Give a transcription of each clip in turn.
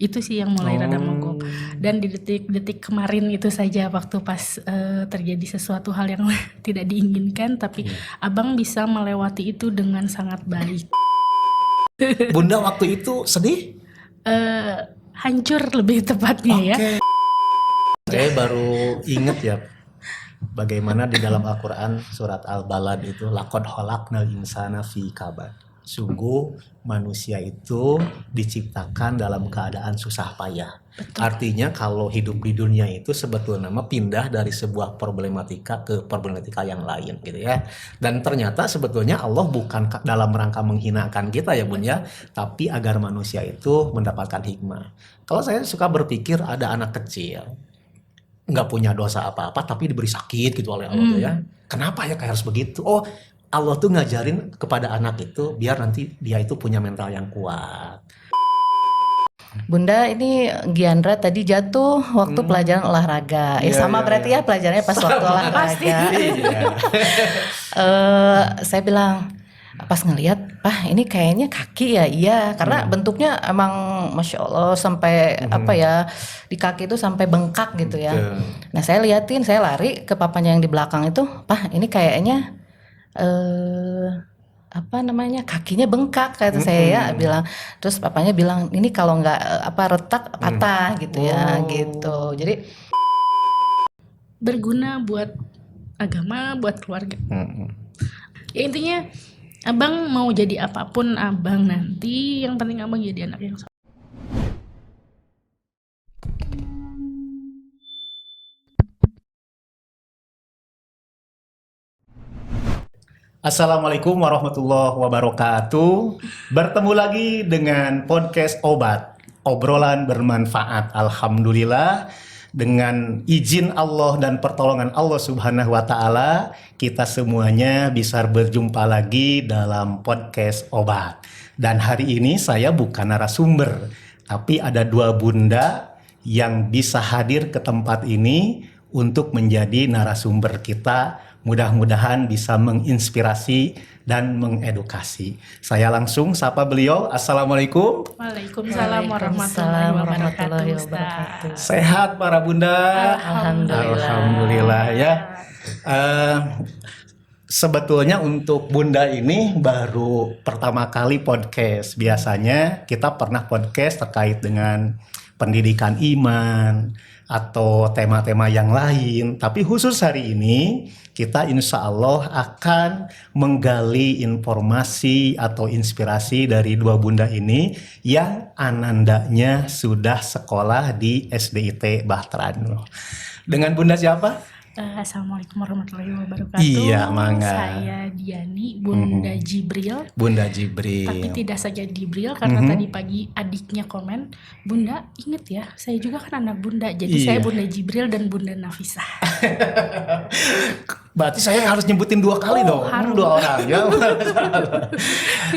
Itu sih yang mulai rada mogok. Dan di detik-detik kemarin itu saja waktu pas terjadi sesuatu hal yang tidak diinginkan, tapi abang bisa melewati itu dengan sangat baik. Bunda waktu itu sedih? Hancur lebih tepatnya ya. Saya baru inget ya bagaimana di dalam Al-Quran surat Al-Balad itu laqad khalaqnal insana fi kabad. Sungguh manusia itu diciptakan dalam keadaan susah payah. Betul. Artinya kalau hidup di dunia itu sebetulnya pindah dari sebuah problematika ke problematika yang lain gitu ya. Dan ternyata sebetulnya Allah bukan dalam rangka menghinakan kita ya Bun ya, tapi agar manusia itu mendapatkan hikmah. Kalau saya suka berpikir ada anak kecil nggak punya dosa apa-apa tapi diberi sakit gitu oleh Allah tuh ya. Kenapa ya kayak harus begitu? Oh, Allah tuh ngajarin kepada anak itu biar nanti dia itu punya mental yang kuat. Bunda, ini Giandra tadi jatuh waktu pelajaran olahraga. Sama berarti ya pelajarannya pas waktu olahraga. Saya bilang pas ngelihat, "Pah, ini kayaknya kaki ya." Iya, karena bentuknya emang Masya Allah sampai di kaki itu sampai bengkak gitu ya. Nah, saya liatin, saya lari ke papanya yang di belakang itu, "Pah, ini kayaknya kakinya bengkak," kata saya ya, bilang. Terus papanya bilang, "Ini kalau nggak retak patah gitu ya," gitu. Jadi Berguna buat agama, buat keluarga. Ya intinya abang mau jadi apapun abang nanti, yang penting abang jadi anak yang soleh. Assalamualaikum warahmatullahi wabarakatuh. Bertemu lagi dengan podcast Obat, obrolan bermanfaat. Alhamdulillah, dengan izin Allah dan pertolongan Allah Subhanahu wa Ta'ala, kita semuanya bisa berjumpa lagi dalam podcast Obat. Dan hari ini saya bukan narasumber, tapi ada dua bunda yang bisa hadir ke tempat ini untuk menjadi narasumber kita. Mudah-mudahan bisa menginspirasi dan mengedukasi. Saya langsung sapa beliau. Assalamualaikum. Waalaikumsalam warahmatullahi wabarakatuh. Sehat para bunda? Alhamdulillah ya. Sebetulnya untuk bunda ini baru pertama kali podcast. Biasanya kita pernah podcast terkait dengan pendidikan iman atau tema-tema yang lain. Tapi khusus hari ini kita insya Allah akan menggali informasi atau inspirasi dari dua bunda ini yang anandanya sudah sekolah di SDIT Bahtera. Dengan bunda siapa? Assalamualaikum warahmatullahi wabarakatuh. Iya, mangga. Saya Diani, Bunda Jibril. Bunda Jibril. Tapi tidak saja Jibril, karena tadi pagi adiknya komen, "Bunda, inget ya, saya juga kan anak bunda." Jadi saya Bunda Jibril dan Bunda Nafisah. Berarti saya harus nyebutin dua kali dong. Harus. Dua orang ya.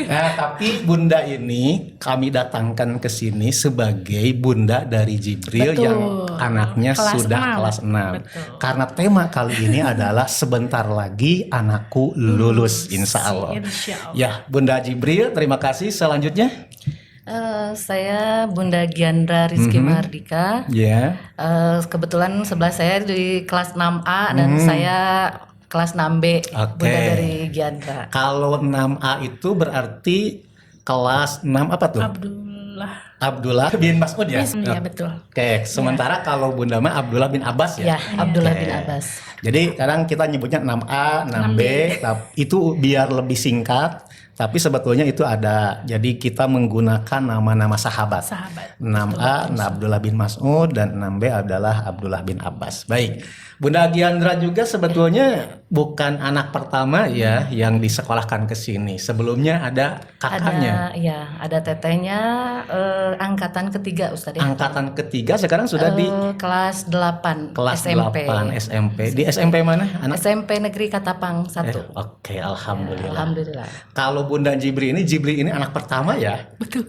Nah, tapi bunda ini kami datangkan ke sini sebagai bunda dari Jibril. Betul. Yang anaknya Kelas sudah 6. kelas 6. Betul. Karena tema kali ini adalah sebentar lagi anakku lulus, insya Allah. Insya Allah. Ya, Bunda Jibril, terima kasih. Selanjutnya, saya Bunda Giandra Rizky Mahardika. ya. Kebetulan sebelah saya di kelas 6A dan saya kelas 6B. Oke. Bunda dari Giandra. Kalau 6A itu berarti kelas 6 apa tuh? Abdullah bin Mas'ud ya? Ya, betul. Oke, sementara kalau Bunda mah Abdullah bin Abbas ya? Ya, Abdullah Oke. bin Abbas. Jadi kadang kita nyebutnya 6A, 6B, itu biar lebih singkat. Tapi sebetulnya itu ada. Jadi kita menggunakan nama-nama sahabat. 6A Abdullah bin Mas'ud dan 6B adalah Abdullah bin Abbas. Baik. Bunda Giandra juga sebetulnya bukan anak pertama ya yang disekolahkan ke sini. Sebelumnya ada kakaknya. Ada tetehnya angkatan ketiga Ustadz. Angkatan ketiga sekarang sudah di kelas 8 kelas SMP. 8 SMP. Di SMP mana? SMP Negeri Katapang 1. Oke, alhamdulillah. Alhamdulillah. Kalau Bunda Jibril ini anak pertama ya? Betul.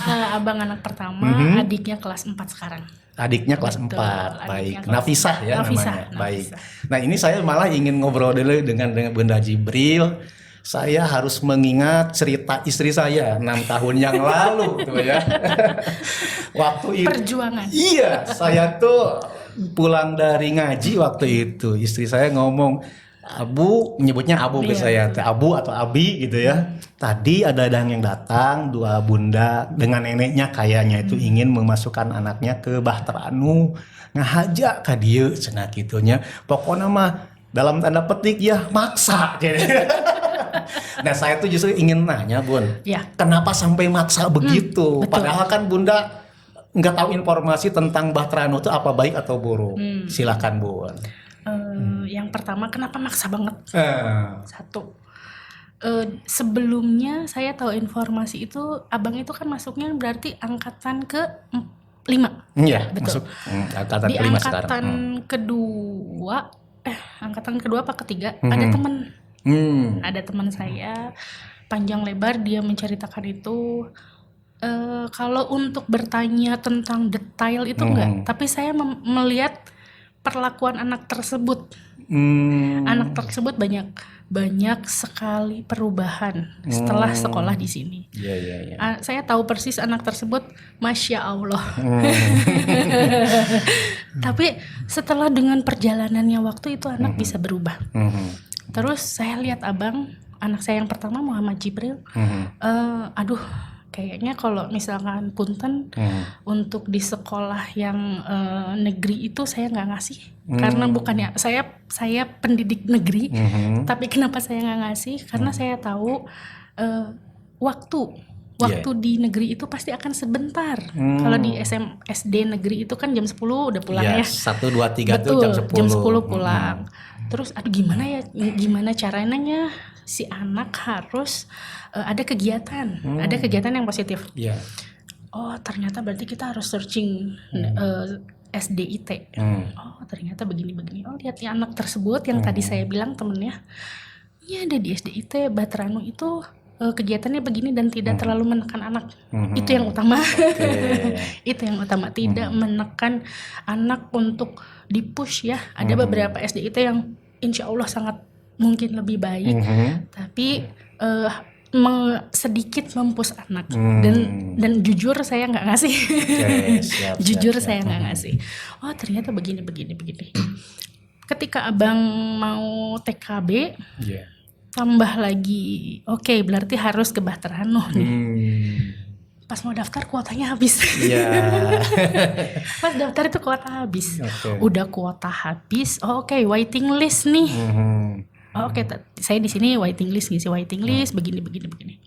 Abang anak pertama, adiknya kelas 4 sekarang. Adiknya kelas 4. Baik. Nafisah ya Nafisah, namanya. Baik. Nah, ini saya malah ingin ngobrol dulu dengan Bunda Jibril saya harus mengingat cerita istri saya 6 tahun yang lalu tuh ya. Waktu itu Perjuangan. iya, saya tuh pulang dari ngaji waktu itu, istri saya ngomong, Abu, menyebutnya Abu ke saya, teh Abu atau Abi gitu ya. Tadi ada yang datang, 2 bunda dengan neneknya kayaknya itu ingin memasukkan anaknya ke Bahtera Anu, ngahaja ka dieu cenah kitunya. Pokoknya mah dalam tanda petik ya maksa jadi. Nah, saya tuh justru ingin nanya, Bun. Ya. Kenapa sampai maksa begitu? Betul. Padahal kan Bunda nggak tahu informasi tentang Bahtera Anu itu apa baik atau buruk. Silakan, Bun. Yang pertama, kenapa maksa banget? Eh. Satu, sebelumnya saya tahu informasi itu, abang itu kan masuknya berarti angkatan ke 5. Iya, Betul. masuk angkatan Di kelima angkatan sekarang. angkatan kedua apa ketiga, ada teman. Ada teman saya, panjang lebar dia menceritakan itu. Kalau untuk bertanya tentang detail itu enggak, tapi saya melihat perlakuan anak tersebut. Anak tersebut banyak sekali perubahan setelah sekolah di sini. Iya. Saya tahu persis anak tersebut, Masya Allah. Tapi setelah dengan perjalanannya waktu itu anak bisa berubah. Terus saya lihat abang, anak saya yang pertama Muhammad Jibril. Aduh, kayaknya kalau misalkan punten untuk di sekolah yang negeri itu saya nggak ngasih, karena bukannya saya pendidik negeri, tapi kenapa saya nggak ngasih? Karena saya tahu waktu di negeri itu pasti akan sebentar. Kalau di SD negeri itu kan jam 10 udah pulang ya. 1, 2, 3 Betul, tuh jam 10. jam 10 pulang. Terus aduh gimana caranya si anak harus ada kegiatan yang positif. Iya. Oh, ternyata berarti kita harus searching SDIT. Oh, ternyata begini. Oh, lihat ya anak tersebut yang tadi saya bilang temennya. Ya ada di SDIT, Bahtera Anu itu kegiatannya begini dan tidak terlalu menekan anak. Itu yang utama. Itu yang utama, tidak menekan anak untuk dipush ya. Ada beberapa SDIT yang insya Allah sangat mungkin lebih baik, tapi sedikit mempush anak. Dan jujur saya nggak ngasih. Jujur saya nggak ngasih. Oh, ternyata begini. Ketika abang mau TKB, tambah lagi, oke, berarti harus ke Bahtera Anu nih. Pas mau daftar kuotanya habis. Pas daftar itu kuota habis. Udah kuota habis, oke, waiting list nih. Oke, saya di sini waiting list, ngisi waiting list, begini.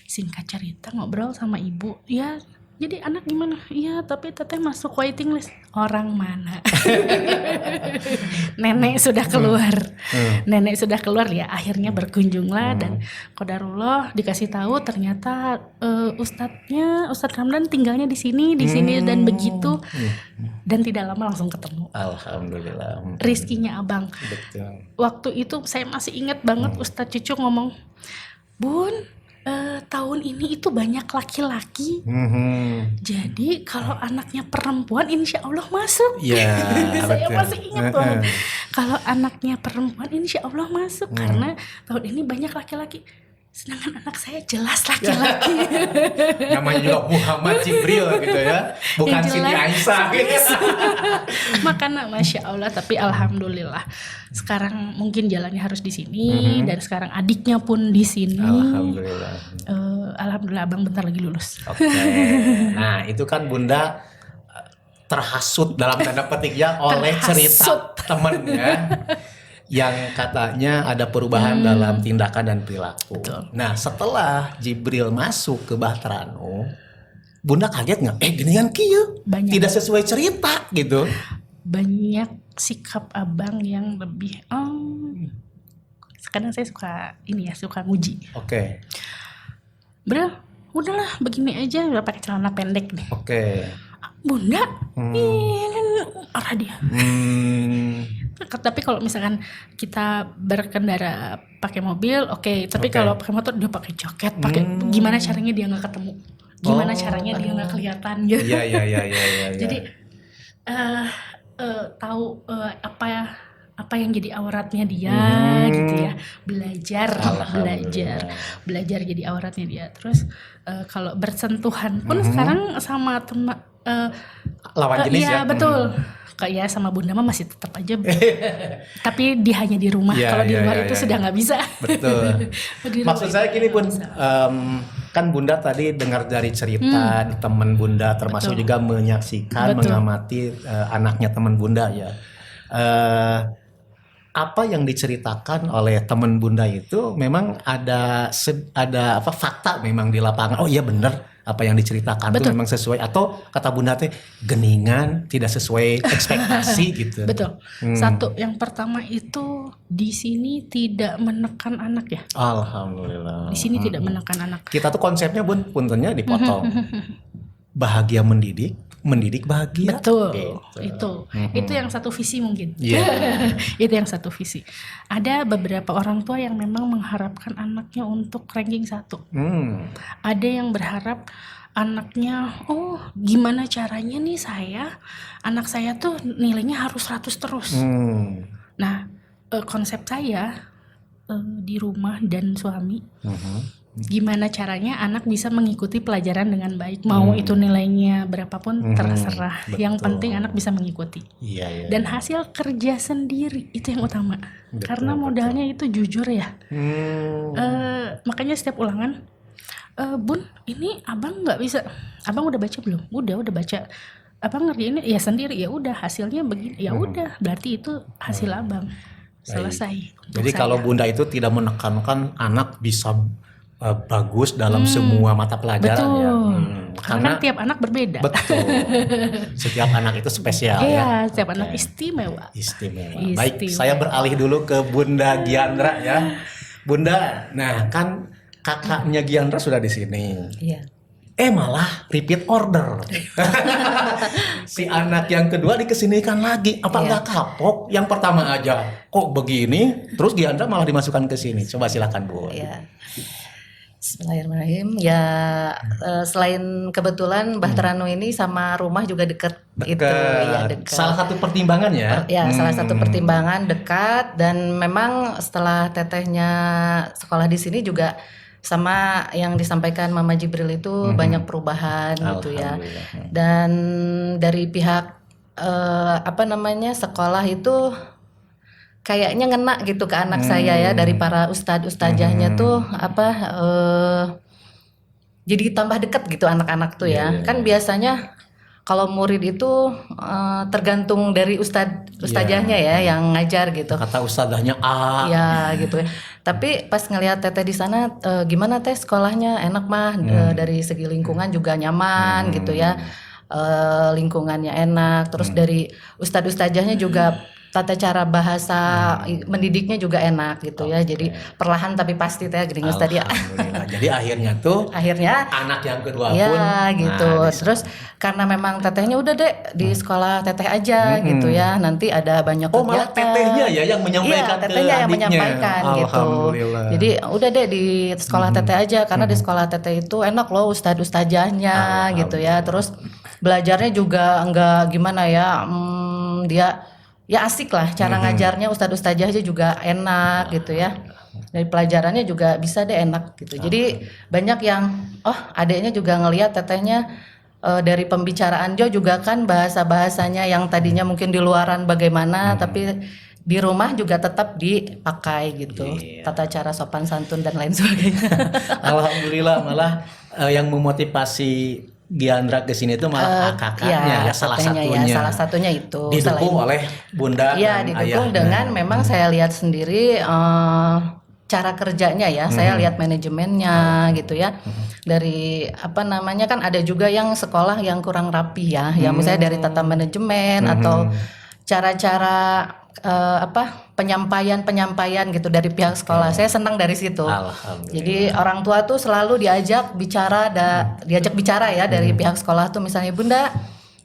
Singkat cerita ngobrol sama ibu, ya jadi anak gimana? Iya, tapi teteh masuk waiting list. Orang mana? Nenek sudah keluar ya. Akhirnya berkunjunglah dan qadarullah dikasih tahu ternyata Ustadz Ramdan tinggalnya di sini dan begitu. Dan tidak lama langsung ketemu. Alhamdulillah. Rizkinya abang. Betul. Waktu itu saya masih ingat banget Ustadz Cucu ngomong, Bun, tahun ini itu banyak laki-laki. Jadi kalau anaknya perempuan insya Allah masuk. Saya masih ingat banget. Kalau anaknya perempuan insya Allah masuk, karena tahun ini banyak laki-laki. Sedangkan anak saya jelas laki-laki. Namanya juga Muhammad Jibril gitu ya, bukan Siti Aisyah gitu. Makanya Masya Allah, tapi Alhamdulillah sekarang mungkin jalannya harus di sini, dan sekarang adiknya pun di sini. Alhamdulillah abang bentar lagi lulus. Oke. Nah itu kan Bunda terhasut dalam tanda petik ya oleh cerita temennya yang katanya ada perubahan dalam tindakan dan perilaku. Betul. Nah setelah Jibril masuk ke Bahtera Anu, Bunda kaget nggak? Ginian kieu tidak sesuai cerita gitu. Banyak sikap abang yang lebih kadang saya suka nguji. Oke. Bro, udahlah begini aja, udah pakai celana pendek nih. Oke. Bunda, ini arah dia. Tapi kalau misalkan kita berkendara pakai mobil, oke. Tapi kalau pakai motor dia pakai jaket, gimana caranya dia nggak ketemu? Gimana caranya dia nggak kelihatan gitu? Iya. Jadi tahu apa yang jadi auratnya dia gitu ya, belajar jadi auratnya dia. Terus kalau bersentuhan pun sekarang sama teman Lawan jenis ya. betul. Kayak sama bunda mah masih tetap aja, tapi hanya di rumah. Kalau di luar itu sudah nggak bisa. Betul. Maksud saya gini Bun, kan bunda tadi dengar dari cerita di teman bunda, termasuk juga menyaksikan, mengamati anaknya teman bunda ya. Apa yang diceritakan oleh teman bunda itu memang ada fakta memang di lapangan. Oh iya benar. Apa yang diceritakan itu memang sesuai, atau kata bunda teh geningan, tidak sesuai ekspektasi gitu. Betul. Satu, yang pertama itu di sini tidak menekan anak ya. Alhamdulillah. Di sini tidak menekan anak. Kita tuh konsepnya Bun, puntennya dipotong. Bahagia mendidik bahagia. Betul. Gitu. Itu yang satu visi mungkin. Yeah. Itu yang satu visi. Ada beberapa orang tua yang memang mengharapkan anaknya untuk ranking 1. Ada yang berharap anaknya, oh gimana caranya nih anak saya tuh nilainya harus 100 terus. Nah, konsep saya di rumah dan suami, gimana caranya anak bisa mengikuti pelajaran dengan baik, mau itu nilainya berapapun terserah. Betul. Yang penting anak bisa mengikuti. Iya. Dan hasil kerja sendiri itu yang utama. Karena modalnya itu jujur ya. Makanya setiap ulangan, Bun, ini abang nggak bisa. Abang udah baca belum? Udah baca. Abang ngerjainnya ya sendiri, ya udah hasilnya begini. Ya udah, berarti itu hasil abang. Selesai. Jadi kalau bunda itu tidak menekankan anak bisa bagus dalam semua mata pelajaran. Betul. Ya. Karena kan tiap anak berbeda. Betul. Setiap anak itu spesial ya. Iya, setiap anak istimewa. Baik, saya beralih dulu ke Bunda Giandra ya. Bunda, nah kan kakaknya Giandra sudah di sini. Iya. Malah repeat order. Si anak yang kedua dikesinikan lagi. Apa nggak kapok? Yang pertama aja kok begini, terus Giandra malah dimasukkan ke sini. Coba silakan Bu. Iya. Bismillahirrahmanirrahim. Ya selain kebetulan Bahterano ini sama rumah juga dekat. Itu ya dekat. Salah satu pertimbangan ya. Salah satu pertimbangan dekat, dan memang setelah tetehnya sekolah di sini juga sama yang disampaikan Mama Jibril itu banyak perubahan gitu ya. Dan dari pihak sekolah itu kayaknya ngena gitu ke anak saya ya, dari para ustadzahnya tuh jadi tambah deket gitu anak-anak tuh ya. Kan biasanya kalau murid itu tergantung dari ustadzahnya ya yang ngajar gitu. Kata ustadzahnya A. Ya gitu ya. Tapi pas ngelihat teteh di sana, gimana teh sekolahnya? Enak mah, dari segi lingkungan juga nyaman gitu ya. Lingkungannya enak. Terus dari ustadzahnya juga tata cara bahasa mendidiknya juga enak gitu ya. Jadi perlahan tapi pasti teh geringes tadi ya. Jadi akhirnya anak yang kedua pun gitu. Terus karena memang tetehnya udah deh di sekolah teteh aja gitu ya. Nanti ada banyak kegiatan. Malah tetehnya ya yang menyampaikan ke adiknya. Yang menyampaikan gitu. Jadi udah deh di sekolah teteh aja, karena di sekolah teteh itu enak loh ustadzahnya gitu ya. Terus belajarnya juga enggak gimana ya, dia ya asik lah cara ngajarnya, ustadzah aja juga enak gitu ya. Dari pelajarannya juga bisa deh enak gitu. Jadi banyak yang adeknya juga ngelihat tetehnya dari pembicaraan dia juga kan bahasanya yang tadinya mungkin di luaran bagaimana, tapi di rumah juga tetap dipakai gitu. Tata cara sopan santun dan lain sebagainya. Alhamdulillah, malah yang memotivasi Giandra ke sini itu malah kakaknya salah satunya itu didukung oleh bunda dan didukung ayah. Dengan memang saya lihat sendiri cara kerjanya ya, saya lihat manajemennya gitu ya. Dari kan ada juga yang sekolah yang kurang rapi ya, yang misalnya dari tata manajemen atau cara-cara penyampaian gitu dari pihak sekolah. Saya senang dari situ. Jadi orang tua tuh selalu diajak bicara ya dari pihak sekolah tuh, misalnya Bunda,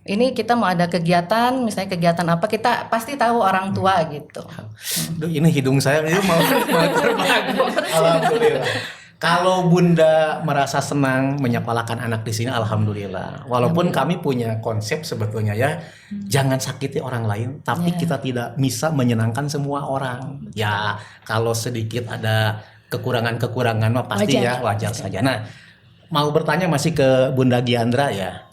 ini kita mau ada kegiatan, misalnya kegiatan apa, kita pasti tahu orang tua gitu. Duh, ini hidung saya itu mau terbang. Alhamdulillah. Kalau Bunda merasa senang menyekolahkan anak di sini, alhamdulillah. Walaupun kami punya konsep sebetulnya ya, jangan sakiti orang lain, tapi kita tidak bisa menyenangkan semua orang. Ya, kalau sedikit ada kekurangan-kekurangan mah pasti wajar saja. Nah, mau bertanya masih ke Bunda Giandra ya.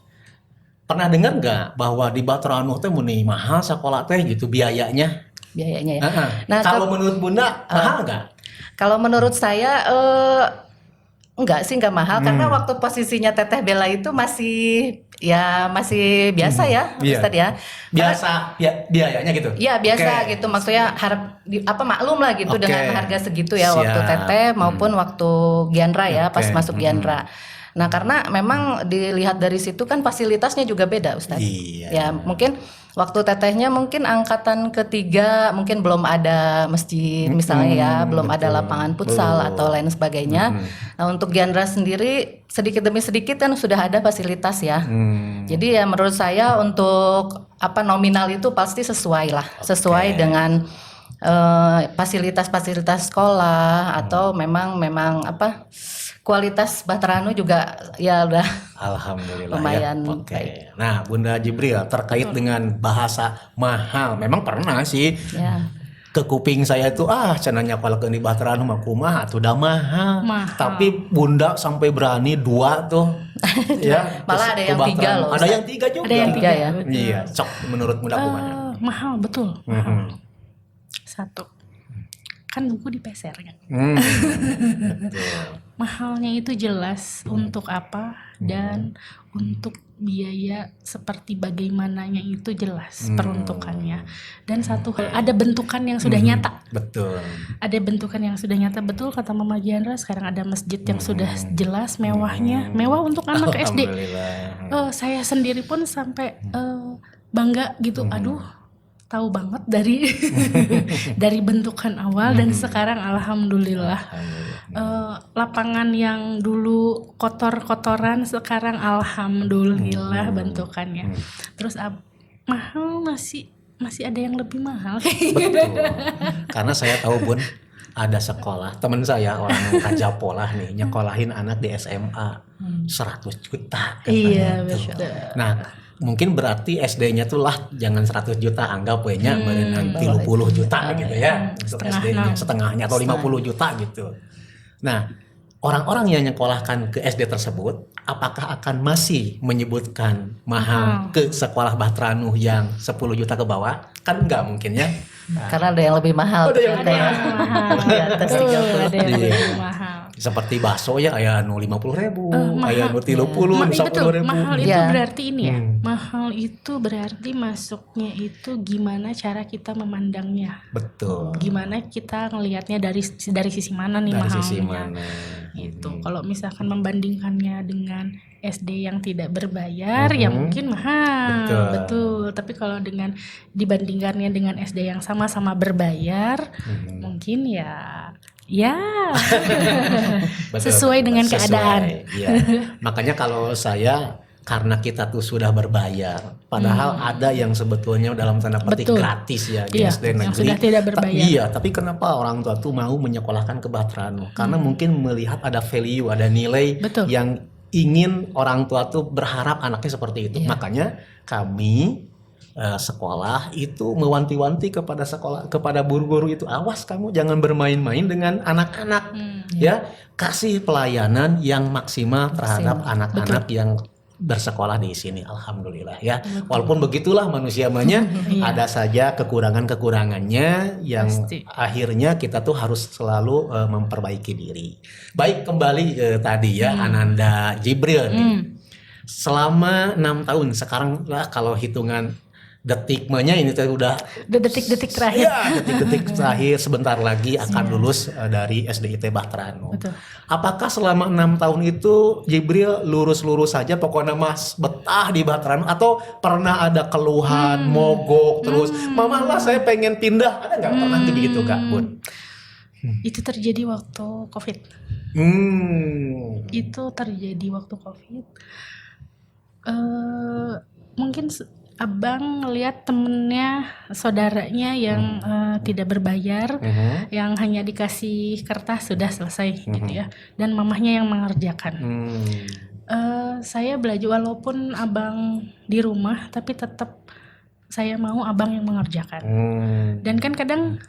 Pernah dengar nggak bahwa di Batranu teh muni mahal sekolah teh gitu biayanya? Biayanya ya. Nah, kalau menurut Bunda mahal nggak? Kalau menurut saya enggak sih, enggak mahal karena waktu posisinya Teteh Bella itu masih biasa ya, Ustadz ya. Biasa biayanya gitu. Iya, biasa gitu. Maksudnya maklum lah gitu dengan harga segitu ya waktu Teteh maupun waktu Giandra ya, pas masuk Giandra. Nah, karena memang dilihat dari situ kan fasilitasnya juga beda, Ustadz. Iya. Ya, mungkin waktu Tetehnya mungkin angkatan ketiga mungkin belum ada masjid misalnya ya, belum ada lapangan futsal atau lain sebagainya. Nah, untuk Giandra sendiri sedikit demi sedikit kan sudah ada fasilitas ya. Jadi ya menurut saya untuk nominal itu pasti sesuai lah, sesuai dengan fasilitas-fasilitas sekolah atau memang kualitas Batranu juga ya udah alhamdulillah lumayan ya. Oke. Nah, Bunda Jibril terkait dengan bahasa mahal, memang pernah sih ke kuping saya itu cenanya kalau ke di Batranu mah kumaha atuh udah mahal. Tapi Bunda sampai berani 2 tuh. Ya. Malah ada yang 3 loh. Ada yang 3 juga. Ada yang 3 ya. Iya, cok menurut Bunda kumaha? Mahal betul. Satu. Kan buku dipeser kan. Mahalnya itu jelas untuk apa dan untuk biaya seperti bagaimananya itu jelas peruntukannya. Dan satu hal, ada bentukan yang sudah nyata. Betul. Ada bentukan yang sudah nyata, betul kata Mama Giandra. Sekarang ada masjid yang sudah jelas mewahnya, mewah untuk anak SD. Saya sendiri pun sampai bangga gitu. Aduh, tahu banget dari bentukan awal dan sekarang alhamdulillah. Lapangan yang dulu kotor-kotoran sekarang alhamdulillah bentukannya. Terus mahal masih ada yang lebih mahal. Betul. Karena saya tahu Bun, ada sekolah teman saya orang Kajapolah nih nyekolahin anak di SMA 100 juta. Iya betul. Nah, mungkin berarti SD-nya tuh lah jangan 100 juta, anggap we-nya nanti 30 juta gitu ya untuk SD-nya, setengahnya atau 50 juta gitu. Nah, orang-orang yang nyekolahkan ke SD tersebut apakah akan masih menyebutkan mahal ke sekolah Batranu yang 10 juta ke bawah? Kan enggak mungkin ya. Karena ada yang lebih mahal. Ada yang lebih mahal. Di atas 30. Ada yang lebih mahal. Seperti bakso ya aya nu 50.000, aya nu 30, 10.000. Mahal itu berarti ini ya. Mahal itu berarti masuknya itu gimana cara kita memandangnya. Betul. Gimana kita ngelihatnya dari sisi mana nih mahalnya. Dari sisi mana. Itu. Kalau misalkan membandingkannya dengan SD yang tidak berbayar ya mungkin mahal. Betul. Tapi kalau dengan dibandingkannya dengan SD yang sama-sama berbayar mungkin ya sesuai dengan keadaan. Ya. Makanya kalau saya, karena kita tuh sudah berbayar, padahal ada yang sebetulnya dalam tanda petik gratis ya di SD negeri. Yang sudah tidak berbayar. Iya, tapi kenapa orang tua tuh mau menyekolahkan ke Batranu? Karena mungkin melihat ada value, ada nilai yang ingin orang tua tuh berharap anaknya seperti itu. Makanya kami sekolah itu mewanti-wanti kepada guru-guru itu, awas kamu jangan bermain-main dengan anak-anak, ya kasih pelayanan yang maksimal terhadap anak-anak yang bersekolah di sini. Alhamdulillah ya. Walaupun begitulah manusia banyak, ada saja kekurangan-kekurangannya yang akhirnya kita tuh harus selalu memperbaiki diri. Baik, kembali tadi ya Ananda Jibril nih. Selama 6 tahun sekarang lah kalau hitungan detiknya ini udah detik-detik terakhir. Ya, detik-detik terakhir, sebentar lagi akan lulus dari SDIT Batranu. Betul. Apakah selama 6 tahun itu Jibril lurus-lurus saja pokoknya Mas betah di Batranu, atau pernah ada keluhan, mogok terus, Mama lah saya pengen pindah, ada nggak pernah begitu Kak Bun? Itu terjadi waktu COVID. Itu terjadi waktu COVID. Mungkin Abang ngelihat temennya, saudaranya yang tidak berbayar, yang hanya dikasih kertas sudah selesai gitu ya, dan mamahnya yang mengerjakan. Saya belajar walaupun abang di rumah, tapi tetap saya mau abang yang mengerjakan. Dan kan kadang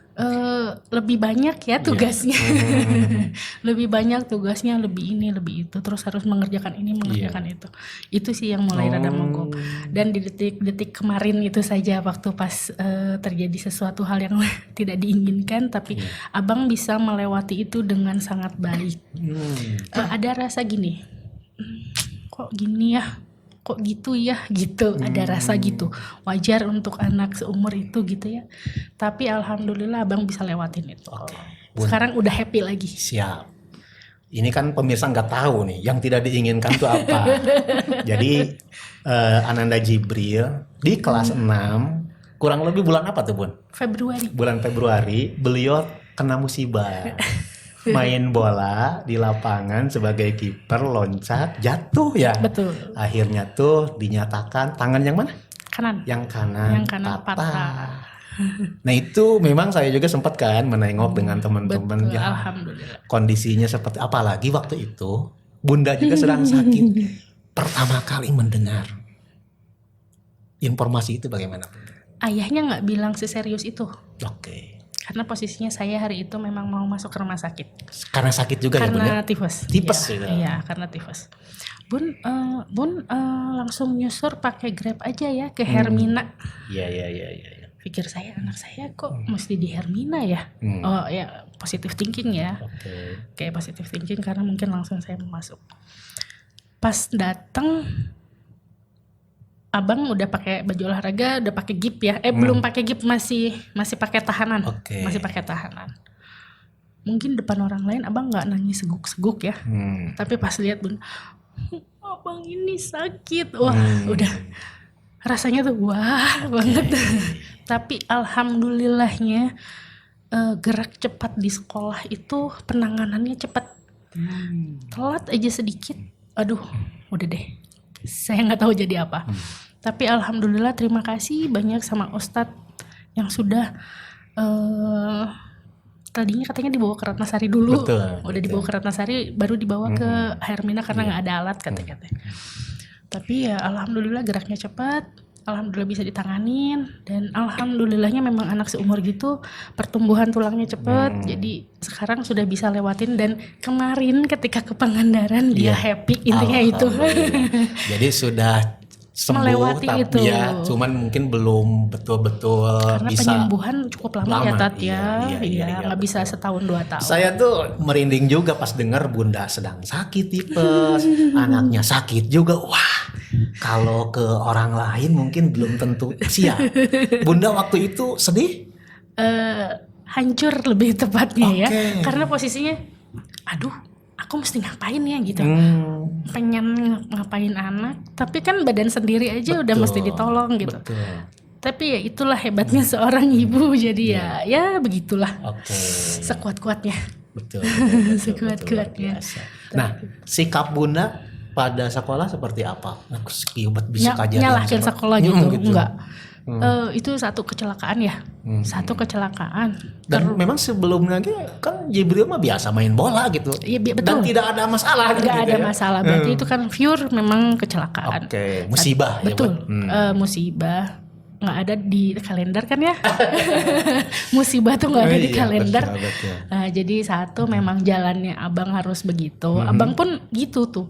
lebih banyak ya tugasnya, lebih banyak tugasnya, lebih ini, lebih itu, terus harus mengerjakan ini, mengerjakan itu. Itu sih yang mulai rada mogok. Dan di detik-detik kemarin itu saja, waktu pas terjadi sesuatu hal yang tidak diinginkan, tapi abang bisa melewati itu dengan sangat baik. Ada rasa gini, kok gini ya, kok gitu ya, gitu. Ada rasa gitu, wajar untuk anak seumur itu gitu ya. Tapi alhamdulillah abang bisa lewatin itu. Sekarang udah happy lagi. Siap. Ini kan pemirsa nggak tahu nih yang tidak diinginkan itu apa. Jadi Ananda Jibril di kelas 6, kurang lebih bulan apa tuh Bun? Februari. Bulan Februari beliau kena musibah. Main bola di lapangan sebagai kiper, loncat, jatuh ya. Betul. Akhirnya tuh dinyatakan tangan yang mana? Kanan. Yang kanan patah. Nah itu memang saya juga sempat kan menengok dengan teman-teman Betul, ya. alhamdulillah. Kondisinya seperti apalagi waktu itu Bunda juga sedang sakit. Pertama kali mendengar informasi itu bagaimana? Ayahnya nggak bilang seserius itu. Oke. Karena posisinya saya hari itu memang mau masuk ke rumah sakit. Karena sakit juga ya Bun ya? Karena tifus. Tipes ya. gitu. Iya, karena tifus. Bun langsung nyusur pakai Grab aja ya ke Hermina. Iya. Pikir saya, anak saya kok mesti di Hermina ya? Oh ya, positive thinking ya. Kayak positive thinking karena mungkin langsung saya mau masuk. Pas datang, abang udah pakai baju olahraga, udah pakai gip ya. Belum pakai gip, masih pakai tahanan. Masih pakai tahanan. Mungkin depan orang lain abang nggak nangis seguk-seguk ya. Tapi pas lihat Bun, abang ini sakit. Wah, udah rasanya tuh wah banget. Tapi alhamdulillahnya gerak cepat di sekolah itu penanganannya cepat. Telat aja sedikit, aduh udah deh. Saya nggak tahu jadi apa. Tapi alhamdulillah terima kasih banyak sama Ustadz yang sudah tadinya katanya dibawa ke Ratnasari dulu. Udah dibawa ke Ratnasari, baru dibawa ke Hermina karena nggak ada alat katanya. Tapi ya alhamdulillah geraknya cepat, alhamdulillah bisa ditanganin, dan alhamdulillahnya memang anak seumur gitu pertumbuhan tulangnya cepat. Jadi sekarang sudah bisa lewatin, dan kemarin ketika ke Pangandaran dia happy, intinya itu. Jadi sudah sembuh, melewati tapi itu. Ya, cuman mungkin belum betul-betul karena bisa. Penyembuhan cukup lama ya Tat ya. Iya, nggak bisa setahun 2 tahun. Saya tuh merinding juga pas dengar Bunda sedang sakit tipes, anaknya sakit juga. Wah, kalau ke orang lain mungkin belum tentu siap. Bunda waktu itu sedih? Hancur lebih tepatnya ya. Karena posisinya, aduh, aku mesti ngapain ya gitu. Pengen ngapain anak, tapi kan badan sendiri aja udah mesti ditolong gitu. Tapi ya itulah hebatnya seorang ibu. Jadi ya begitulah. Sekuat-kuatnya. Betul. Sekuat-kuatnya. Nah, sikap Bunda pada sekolah seperti apa? Aku bisa nyalahin sekolah gitu. Enggak. Itu satu kecelakaan ya. Satu kecelakaan. Dan memang sebelumnya kan Jibril mah biasa main bola gitu. Iya, betul. Dan tidak ada masalah. Tidak ada masalah. Berarti itu kan pure memang kecelakaan. Musibah. Betul. Musibah. Nggak ada di kalender kan ya. Musibah tuh nggak ada di kalender. Betul. Jadi satu memang jalannya abang harus begitu. Abang pun gitu tuh.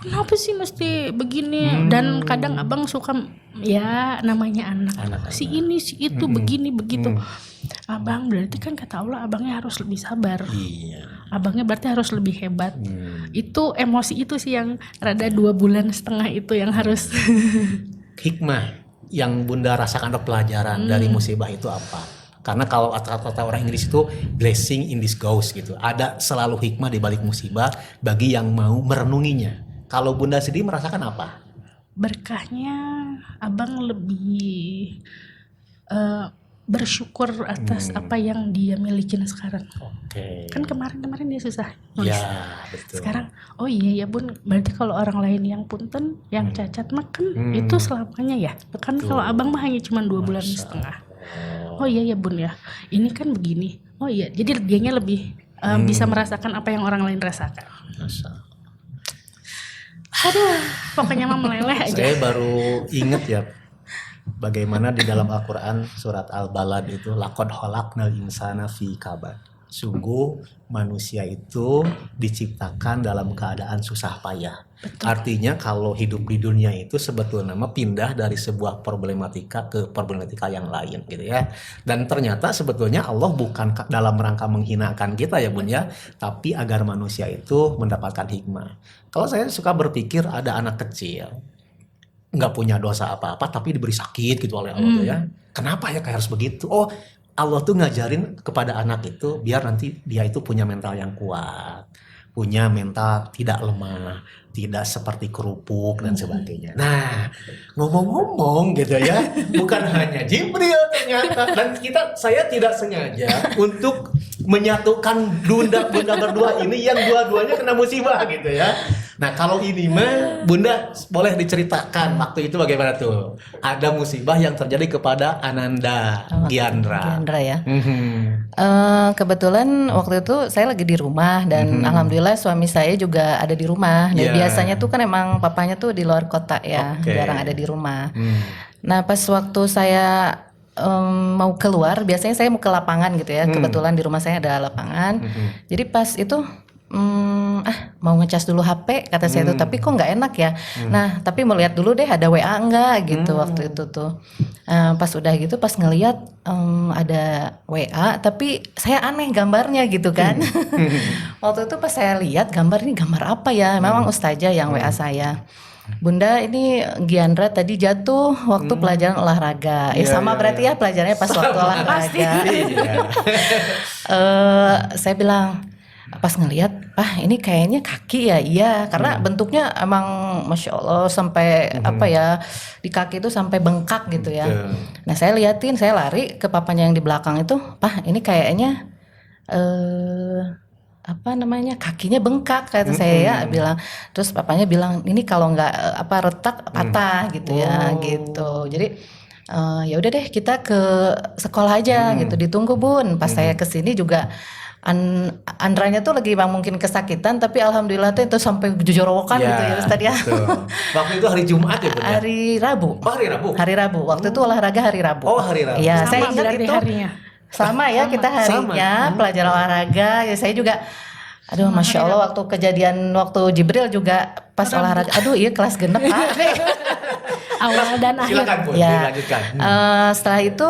Kenapa sih mesti begini? Dan kadang abang suka, ya namanya anak. Si ini si itu begini begitu. Abang berarti kan kata Allah abangnya harus lebih sabar. Abangnya berarti harus lebih hebat. Itu emosi itu sih yang rada 2,5 bulan itu yang harus. Hikmah yang Bunda rasakan atau pelajaran dari musibah itu apa? Karena kalau kata orang Inggris itu blessing in disguise gitu. Ada selalu hikmah di balik musibah bagi yang mau merenunginya. Kalau Bunda sendiri merasakan apa? Berkahnya abang lebih bersyukur atas apa yang dia milikin sekarang. Oke. Kan kemarin dia susah Ya, nulis. betul. Sekarang, oh iya ya bun, berarti kalau orang lain yang punten, yang cacat makan itu selamanya ya. Kan kalau abang mah hanya cuma 2 bulan setengah. Oh iya ya bun ya, ini kan begini. Oh iya, jadi dianya lebih bisa merasakan apa yang orang lain rasakan. Masa. Aduh, pokoknya mah meleleh aja. Saya baru inget ya bagaimana di dalam Al-Quran surat Al-Balad itu laqad khalaqnal insana fi kabad. Sungguh manusia itu diciptakan dalam keadaan susah payah. Artinya kalau hidup di dunia itu sebetulnya mah pindah dari sebuah problematika ke problematika yang lain gitu ya. Dan ternyata sebetulnya Allah bukan dalam rangka menghinakan kita ya Bun ya, tapi agar manusia itu mendapatkan hikmah. Kalau saya suka berpikir ada anak kecil nggak punya dosa apa-apa tapi diberi sakit gitu oleh Allah tuh ya. Kenapa ya kayak harus begitu? Oh, Allah tuh ngajarin kepada anak itu biar nanti dia itu punya mental yang kuat, punya mental tidak lemah, tidak seperti kerupuk dan sebagainya. Nah, ngomong-ngomong gitu ya, bukan hanya Jibril ternyata, dan saya tidak sengaja untuk menyatukan bunda berdua ini yang dua-duanya kena musibah gitu ya. Nah kalau ini mah Bunda boleh diceritakan waktu itu bagaimana tuh? Ada musibah yang terjadi kepada Ananda Giandra. Giandra ya. Kebetulan waktu itu saya lagi di rumah dan alhamdulillah suami saya juga ada di rumah. Dan biasanya tuh kan emang papanya tuh di luar kota ya, jarang ada di rumah. Nah pas waktu saya mau keluar, biasanya saya mau ke lapangan gitu ya. Kebetulan di rumah saya ada lapangan. Jadi pas itu mau ngecas dulu HP kata saya tuh, tapi kok nggak enak ya. Nah tapi mau lihat dulu deh ada WA enggak gitu waktu itu tuh. Pas udah gitu pas ngelihat ada WA tapi saya aneh gambarnya gitu kan. Waktu itu pas saya lihat gambar ini gambar apa ya, memang ustazah yang WA saya. Bunda ini Giandra tadi jatuh waktu pelajaran olahraga. Sama berarti ya pelajarannya pas waktu olahraga. Saya bilang pas ngelihat, ini kayaknya kaki ya. Iya, karena bentuknya emang masya Allah sampai apa ya, di kaki itu sampai bengkak gitu ya. Nah saya liatin, saya lari ke papanya yang di belakang itu, ini kayaknya apa namanya, kakinya bengkak kata saya ya, bilang. Terus papanya bilang ini kalau nggak retak patah gitu ya gitu. Jadi ya udah deh kita ke sekolah aja gitu, ditunggu Bun. Pas saya kesini juga Andranya tuh lagi bang mungkin kesakitan, tapi alhamdulillah tuh itu sampai jojorokan gitu ya Ustaz ya. Waktu itu hari Jumat ya Bun? Hari Rabu. Oh hari Rabu. Hari Rabu. Waktu itu olahraga hari Rabu. Oh hari Rabu. Iya, saya Sama ingat berarti itu. harinya. Sama ya kita harinya pelajaran olahraga. Ya saya juga aduh masya Allah waktu kejadian waktu Jibril juga pas olahraga. Aduh iya kelas genep Pak. Awal dan akhir. Silakan Bun, Ya. dilanjutkan. Setelah itu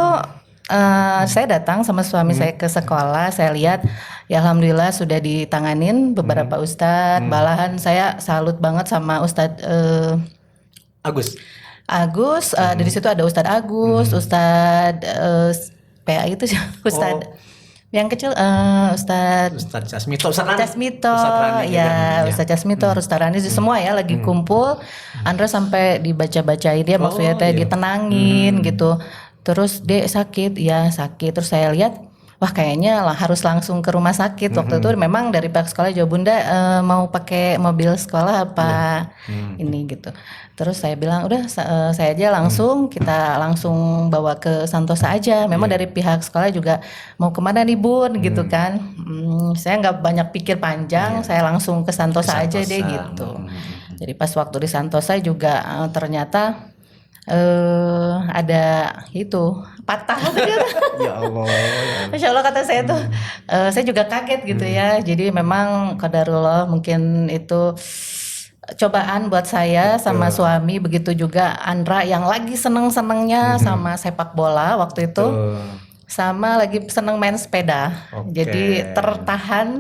saya datang sama suami saya ke sekolah, saya lihat ya alhamdulillah sudah ditanganin beberapa ustadz. Malahan saya salut banget sama ustadz Agus. Dari situ ada Ustadz Agus, Ustadz PA itu Ustadz yang kecil Ustadz Jasmito, Jasmito, ya Ustadz Jasmito, Ustadz Rani semua ya lagi kumpul. Andra sampai dibaca-bacain dia, maksudnya teh ditenangin gitu. Terus dia sakit, terus saya lihat wah kayaknya harus langsung ke rumah sakit. Waktu itu memang dari pihak sekolah jawab Bunda mau pakai mobil sekolah apa ini gitu. Terus saya bilang udah saya aja langsung kita langsung bawa ke Santosa aja. Memang dari pihak sekolah juga mau kemana nih Bun gitu kan. Saya nggak banyak pikir panjang, saya langsung ke Santosa aja deh gitu. Jadi pas waktu di Santosa juga ternyata ada itu patah Ya Allah. Masya Allah kata saya tuh saya juga kaget gitu ya. Jadi memang qadarullah mungkin itu cobaan buat saya sama suami, begitu juga Andra yang lagi seneng-senengnya sama sepak bola waktu itu, sama lagi seneng main sepeda. Jadi tertahan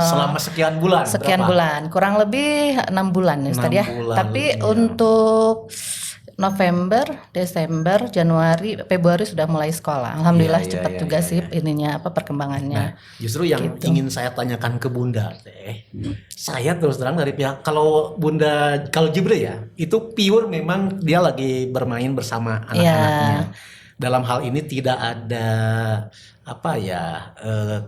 selama sekian bulan. Bulan, kurang lebih 6 bulan ya Ustaz ya. Tapi untuk November, Desember, Januari, Februari sudah mulai sekolah. Alhamdulillah cepat juga sih ininya perkembangannya. Nah, justru yang ingin saya tanyakan ke Bunda teh, saya terus terang dari pihak kalau Jibril ya, itu pure memang dia lagi bermain bersama anak-anaknya. dalam hal ini tidak ada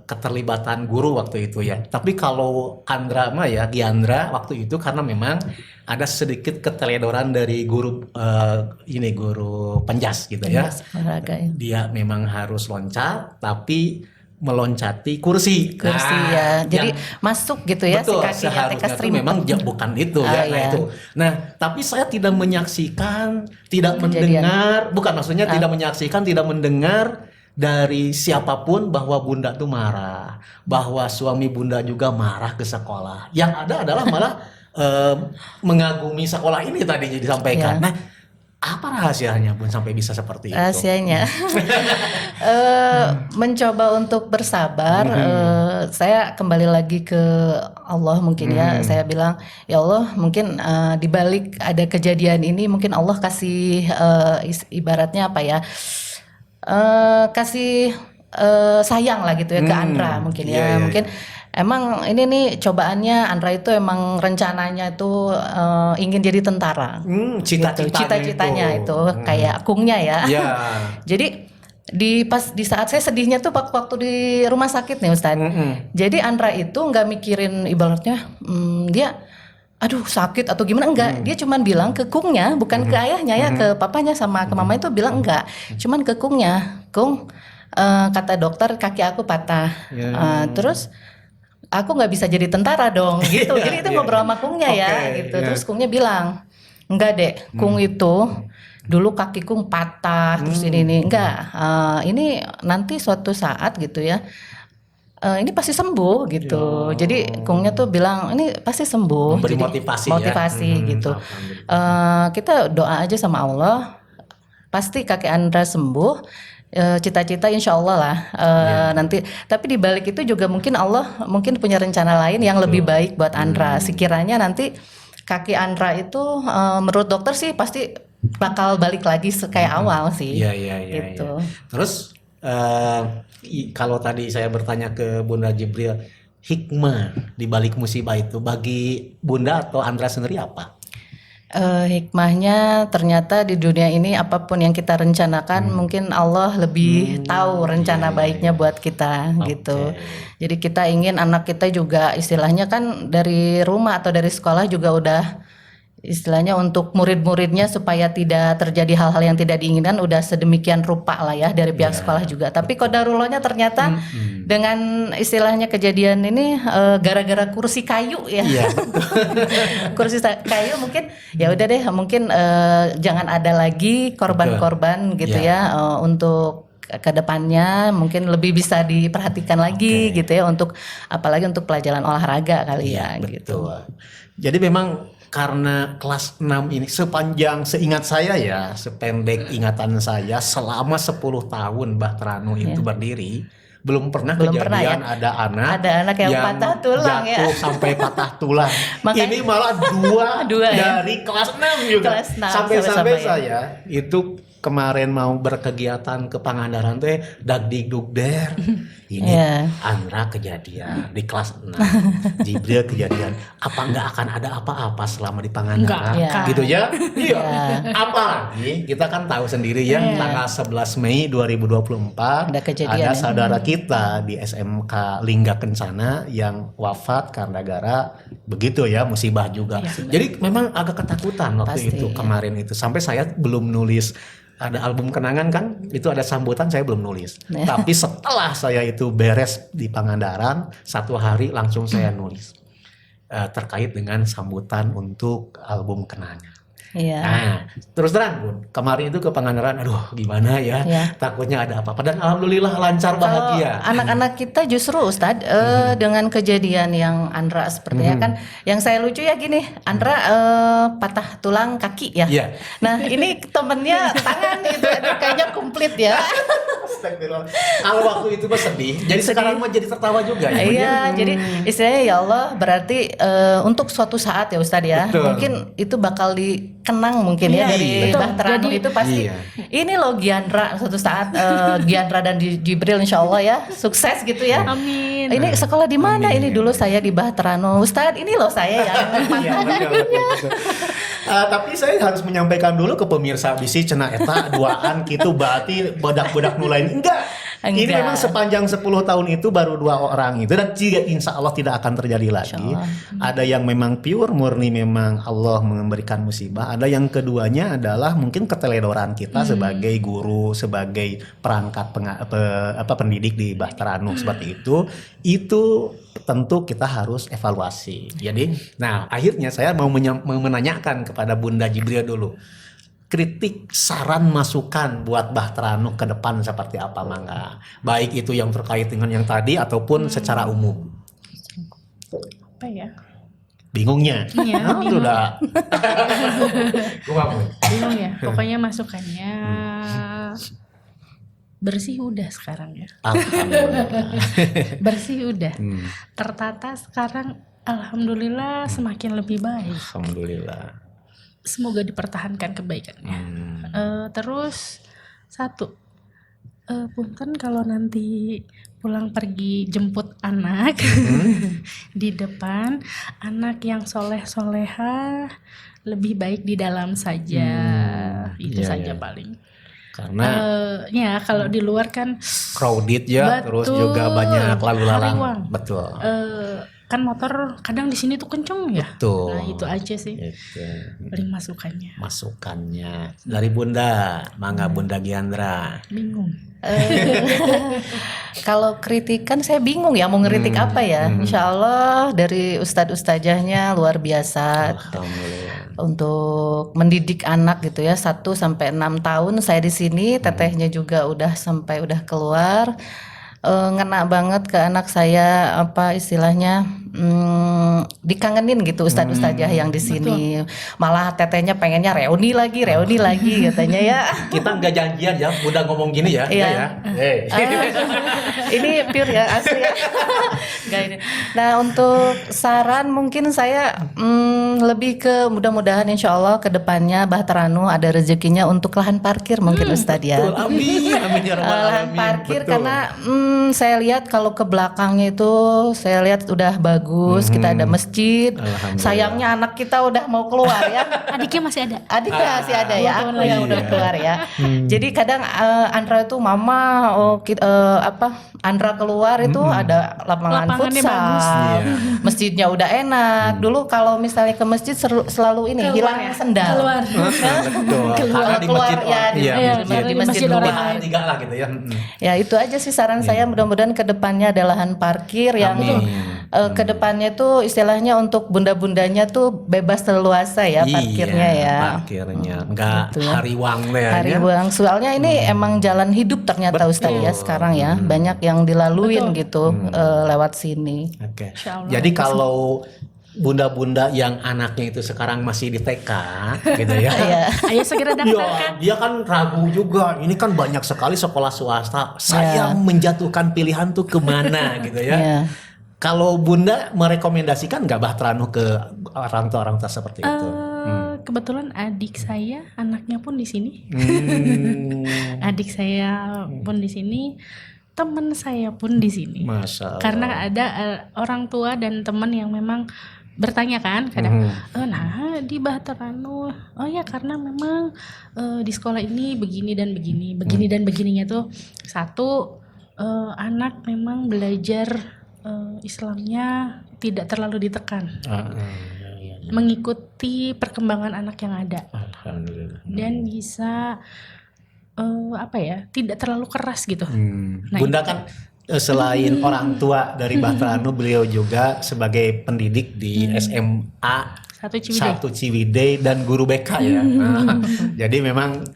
keterlibatan guru waktu itu ya. Tapi kalau Andra mah ya, Diandra waktu itu karena memang ada sedikit keteledoran dari guru guru penjas gitu ya. Olahraga, ya. Dia memang harus loncat tapi meloncati kursi. Ya. Jadi masuk gitu ya, betul, si kakinya seharusnya itu memang bukan itu ya. Itu. Nah, tapi saya tidak menyaksikan, tidak mendengar, bukan maksudnya tidak menyaksikan, tidak mendengar dari siapapun bahwa bunda tuh marah, bahwa suami bunda juga marah ke sekolah. Yang ada adalah malah mengagumi sekolah ini tadinya disampaikan. Nah, apa rahasianya Bun sampai bisa seperti itu? Rahasianya mencoba untuk bersabar. Saya kembali lagi ke Allah mungkin ya. Saya bilang, ya Allah, mungkin di balik ada kejadian ini mungkin Allah kasih ibaratnya apa ya? Kasih sayang lah gitu ya ke Andra mungkin ya. Mungkin emang ini nih cobaannya Andra itu emang rencananya itu ingin jadi tentara. Cita-citanya itu kayak akungnya ya. Jadi di saat saya sedihnya tuh waktu di rumah sakit nih Ustadz. Jadi Andra itu nggak mikirin ibaratnya dia aduh sakit atau gimana, enggak. Dia cuman bilang ke kungnya, bukan ke ayahnya ya, ke papanya sama ke mamanya itu bilang enggak. Cuman ke kungnya, Kung, kata dokter kaki aku patah. Terus aku nggak bisa jadi tentara dong gitu. Jadi itu ngobrol sama kungnya ya gitu. Terus kungnya bilang, enggak dek, Kung itu dulu kaki Kung patah terus ini enggak. Ini nanti suatu saat gitu ya. Ini pasti sembuh gitu. Jadi kungnya tuh bilang ini pasti sembuh. Memberi jadi, motivasi ya. Gitu. Kita doa aja sama Allah. Pasti kakek Andra sembuh. Cita-cita insya Allah lah nanti. Tapi di balik itu juga mungkin Allah mungkin punya rencana lain yang lebih baik buat Andra. Sekiranya nanti kaki Andra itu menurut dokter sih pasti bakal balik lagi kayak awal sih. Iya. Gitu. Terus kalau tadi saya bertanya ke Bunda Jibril, hikmah di balik musibah itu bagi Bunda atau Andra sendiri apa? Hikmahnya ternyata di dunia ini apapun yang kita rencanakan mungkin Allah lebih tahu rencana baiknya buat kita gitu. Jadi kita ingin anak kita juga istilahnya kan dari rumah atau dari sekolah juga udah istilahnya untuk murid-muridnya supaya tidak terjadi hal-hal yang tidak diinginkan udah sedemikian rupa lah ya dari pihak sekolah juga. Tapi qadarullohnya ternyata dengan istilahnya kejadian ini gara-gara kursi kayu ya. Kursi kayu mungkin ya udah deh mungkin jangan ada lagi korban-korban gitu ya untuk kedepannya mungkin lebih bisa diperhatikan lagi gitu ya untuk apalagi untuk pelajaran olahraga kali ya gitu. Jadi memang karena kelas 6 ini sepanjang seingat saya ya, sependek ingatan saya selama 10 tahun Mbah Trano itu berdiri belum pernah kejadian ada anak yang patah tulang jatuh sampai patah tulang. Ini malah dua dari kelas 6 juga. Sampai saya itu kemarin mau berkegiatan ke Pangandaran teh dagdikdugder. Ini Andra kejadian di kelas 6. Jibril kejadian. Apa enggak akan ada apa-apa selama di Pangandaran? Gitu ya? Iya. Apalagi kita kan tahu sendiri ya tanggal 11 Mei 2024 ada saudara kita di SMK Lingga Kencana yang wafat karena gara begitu ya musibah juga. Jadi memang agak ketakutan waktu itu kemarin itu sampai saya belum nulis. Ada album kenangan kan, itu ada sambutan saya belum nulis. Tapi setelah saya itu beres di Pangandaran, 1 hari langsung saya nulis terkait dengan sambutan untuk album kenangan. Nah, terus terang Bun, kemarin itu ke Pangandaran, aduh gimana ya, takutnya ada apa-apa dan alhamdulillah lancar bahagia. Anak-anak kita justru Ustadz dengan kejadian yang Andra sepertinya kan, yang saya lucu ya gini, Andra patah tulang kaki ya. Nah ini temennya tangan gitu, kayaknya komplit ya. Kalau waktu itu mah sedih, jadi sekarang mah jadi tertawa juga ya. Iya, jadi istilahnya ya Allah berarti untuk suatu saat ya Ustadz ya, mungkin itu bakal dikenang mungkin ya dari Mbah Trano itu pasti. Ini loh Giandra suatu saat Giandra dan Jibril insya Allah ya sukses gitu ya. Amin. Ini sekolah di mana? Ini dulu saya di Mbah Trano. Ustadz ini loh saya ya. Tapi saya harus menyampaikan dulu ke pemirsa bisi cenah eta duaan gitu berarti budak-budak nulain enggak. Ini Enggak. memang sepanjang 10 tahun itu baru 2 orang itu dan jika insya Allah tidak akan terjadi lagi. Ada yang memang pure murni memang Allah memberikan musibah. Ada yang keduanya adalah mungkin keteledoran kita sebagai guru, sebagai perangkat pendidik di Bahtera Anu seperti itu. Itu tentu kita harus evaluasi. Jadi, nah akhirnya saya mau menanyakan kepada Bunda Jibril dulu. Kritik, saran, masukan buat Bahtera Anu ke depan seperti apa mangga? Baik itu yang terkait dengan yang tadi ataupun secara umum. Apa ya? Bingungnya? Iya, Nah, bingung. udah. Bingung ya. Pokoknya masukannya bersih udah sekarang ya. Alhamdulillah. Bersih udah. Tertata sekarang alhamdulillah semakin lebih baik. Alhamdulillah. Semoga dipertahankan kebaikannya. Terus satu, punten kalau nanti pulang pergi jemput anak di depan, anak yang soleh-soleha lebih baik di dalam saja. Itu iya, saja iya. paling. Karena Ya kalau di luar kan crowded ya, terus betul, juga banyak lalu lalang. hariwang. Betul. Kan motor kadang di sini tuh kenceng ya. Betul. Nah itu aja sih Itu. paling masukannya. Masukannya dari Bunda, mangga Bunda Giandra. Bingung. Kalau kritikan saya bingung ya mau ngeritik apa ya. Insya Allah dari ustadz-ustazahnya luar biasa Alhamdulillah. untuk mendidik anak gitu ya 1 sampai 6 tahun saya di sini, tetehnya juga udah sampai udah keluar. Ngena banget ke anak saya apa istilahnya dikangenin gitu ustadz-ustazah yang di sini. Malah tetehnya pengennya reuni lagi katanya ya. Kita nggak janjian ya, Bunda ngomong gini ya. Iya. Ya. Hey. Ini pure ya asli ya. Nggak ini. Nah untuk saran mungkin saya lebih ke mudah-mudahan insya Allah ke depannya Bahtera Anu ada rezekinya untuk lahan parkir mungkin Ustadz ya. Betul, amin, amin ya rabbal Lahan alamin. parkir Betul. karena saya lihat kalau ke belakangnya itu saya lihat udah bagus, kita ada masjid. Alhamdulillah. Sayangnya anak kita udah mau keluar ya. Adiknya masih ada. Adiknya masih ada ya, tahun aku yang lagi. udah keluar ya. Jadi kadang Andra itu mama, Andra keluar itu ada lapangan Lapangannya futsal, bagus. Iya. masjidnya udah enak. Dulu kalau misalnya ke masjid selalu ini Keluar hilang ya? sendal. Keluar. Betul. Karena di Keluar masjid ya, di- iya, iya, masjid. di masjid orang rumah. lain. 3 lah gitu ya. Ya itu aja sih saran saya, mudah-mudahan ke depannya ada lahan parkir yang Amin. ke depannya tuh istilahnya untuk bunda-bundanya tuh bebas leluasa ya parkirnya Iya, ya. Parkirnya enggak Gitu ya. hariwang deh ya. Hari buang soalnya ini emang jalan hidup ternyata Ustaz ya sekarang ya, banyak yang dilaluin gitu lewat sini. Oke. Insya Allah. Jadi kalau bunda-bunda yang anaknya itu sekarang masih di TK gitu ya. Iya. Ayo segera Ya, daftarkan. dia kan ragu juga. Ini kan banyak sekali sekolah swasta. Saya menjatuhkan pilihan tuh kemana gitu ya. Iya. Kalau Bunda merekomendasikan nggak Bahtera Anu ke orang tua seperti itu? Kebetulan adik saya anaknya pun di sini. Adik saya pun di sini, teman saya pun di sini. Masya Allah. Karena ada orang tua dan teman yang memang bertanya kan kadang, nah di Bahtera Anu, oh ya karena memang di sekolah ini begini dan begini, begini dan begininya tuh satu anak memang belajar Islamnya tidak terlalu ditekan, mengikuti perkembangan anak yang ada Alhamdulillah. dan bisa tidak terlalu keras gitu. Nah, Bunda kan selain orang tua dari Bahtera Anu, beliau juga sebagai pendidik di SMA Satu Ciwidey. Ciwidey dan guru BK ya. Nah, jadi memang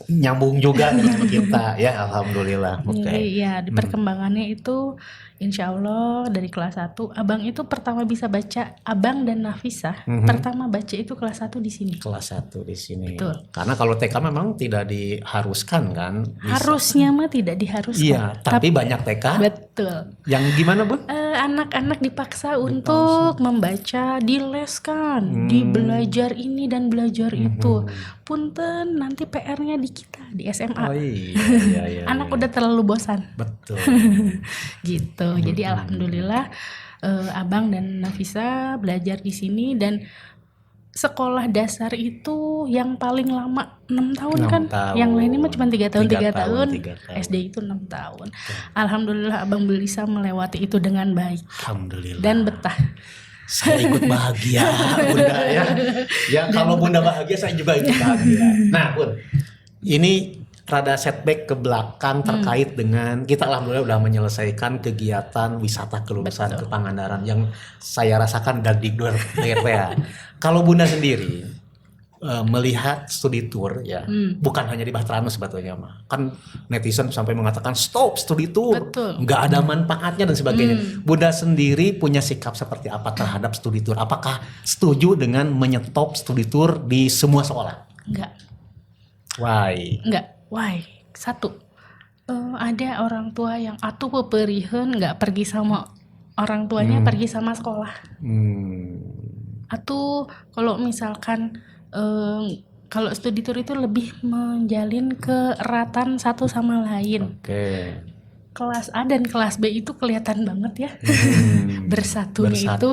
nyambung juga dengan kita ya, alhamdulillah. Oke. Jadi ya di perkembangannya itu insya Allah dari kelas 1 abang itu pertama bisa baca, abang dan Nafisah pertama baca itu kelas 1 di sini. Kelas 1 di sini. Betul. Karena kalau TK memang tidak diharuskan kan? Bisa. Harusnya mah tidak diharuskan. Iya, tapi banyak TK Betul. yang gimana, Bu? Anak-anak dipaksa untuk membaca, dileskan, dibelajar ini dan belajar itu. Punten nanti PR-nya di kita di SMA. Oh iya. Anak udah terlalu bosan. Betul. Gitu. Jadi alhamdulillah abang dan Nafisa belajar di sini dan sekolah dasar itu yang paling lama 6 tahun 6 kan. tahun. Yang lainnya mah cuma 3 tahun, 3 tahun. 3 tahun. SD itu 6 tahun. Alhamdulillah Abang bisa melewati itu dengan baik Alhamdulillah. dan betah. Saya ikut bahagia, Bunda ya. Ya kalau Bunda bahagia, saya juga ikut bahagia. Nah, Bun, ini rada setback ke belakang terkait dengan kita alhamdulillah udah menyelesaikan kegiatan wisata kelulusan ke Pangandaran yang saya rasakan Dagdikduk ya. Kalau Bunda sendiri melihat studi tour ya, bukan hanya di Bahtranus sebetulnya mah. Kan netizen sampai mengatakan stop studi tour, Betul. nggak ada manfaatnya dan sebagainya. Bunda sendiri punya sikap seperti apa terhadap studi tour? Apakah setuju dengan menyetop studi tour di semua sekolah? Enggak. Why? Enggak. Why? Satu. Ada orang tua yang atuh peperiheun nggak pergi sama orang tuanya, pergi sama sekolah. Atau kalau misalkan kalau studi tour itu lebih menjalin keeratan satu sama lain. Oke. Kelas A dan kelas B itu kelihatan banget ya. Bersatunya itu